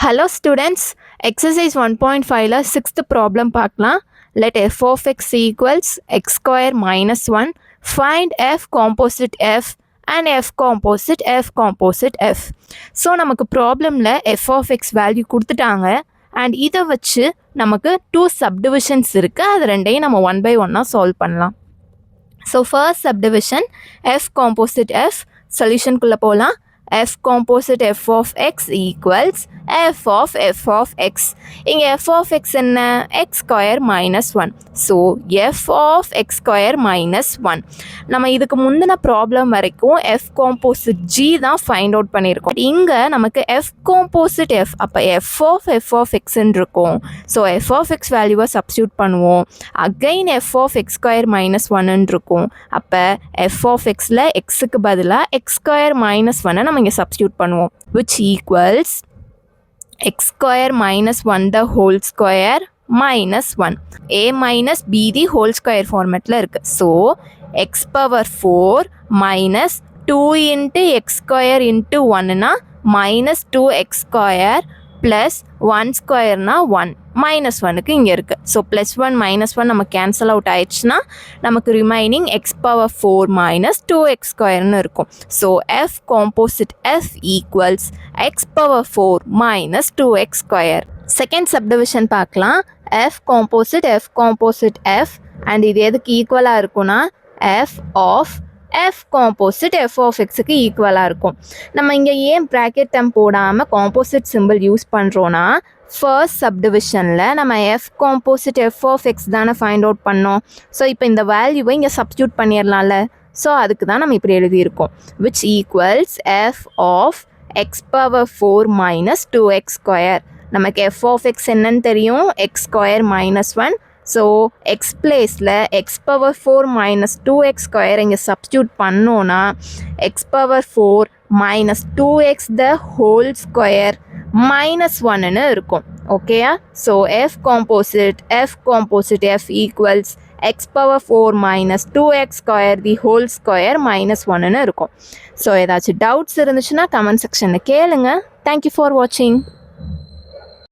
Hello students, exercise 1.5 6th problem பார்க்கலாம். Let f of x equals x square minus 1. Find f composite f and f composite f. So நமக்கு problemல f of x value கொடுத்துட்டாங்க and இதை வச்சு நமக்கு 2 subdivisions இருக்கு. அது ரெண்டையும் நம்ம 1 by 1 solve பண்ணலாம். So first subdivision f composite f solution குள்ள போலாம். f composite f of x equals f of x. இங்க f of x என்ன? x square minus 1. So f of x square minus 1. நம்ம இதுக்கு முந்தின problem வரைக்கும் f composite g தான் find out பண்ணியிருக்கோம். இங்க நமக்கு f composite f. அப்ப f of x இருக்கும். So f of x வேல்யூவை substitute பண்ணுவோம். Again f of x square minus 1 இருக்கும். அப்ப f of xல xக்கு பதிலா x square minus 1 நம்ம இங்க substitute பண்ணுவோம். Which equals x square minus 1 the whole square minus 1. a minus b the whole square formatல இருக்கு. So x power 4 minus 2 into x square into 1 னா minus 2x square plus 1 square னா 1 minus 1க்கு இங்க இருக்கு. So plus 1 minus 1 நம்ம cancel out ஆயிடுச்சுனா நமக்கு remaining x power 4 minus 2x square னு இருக்கும். So f composite f equals x power 4 minus 2x square. Second subdivision பார்க்கலாம். f composite f and இது எதுக்கு ஈக்குவலா இருக்கும்னா f of f composite f of xக்கு ஈக்குவலா இருக்கும். நம்ம இங்க ஏன் bracket term போடாம composite symbol யூஸ் பண்றோம்னா first subdivisionல நம்ம f composite f of x தான find out பண்ணோம். ஸோ இப்போ இந்த வேல்யூவை இங்கே substitute பண்ணிடலாம்ல. ஸோ அதுக்கு தான் நம்ம இப்படி எழுதியிருக்கோம். which equals f of x power 4 minus 2x square. நமக்கு f of x என்னன்னு தெரியும்? x square minus 1. So x பிளேஸில் x power 4 minus 2x square இங்கே substitute பண்ணோன்னா x power 4 minus 2x the whole square minus 1ன்னு இருக்கும். ஓகேயா? So f composite f equals x power 4 minus 2x square the whole square minus 1ன்னு இருக்கும். So ஏதாச்சும் doubts இருந்துச்சுன்னா comment செக்ஷனில் கேளுங்க. Thank you for வாட்சிங்.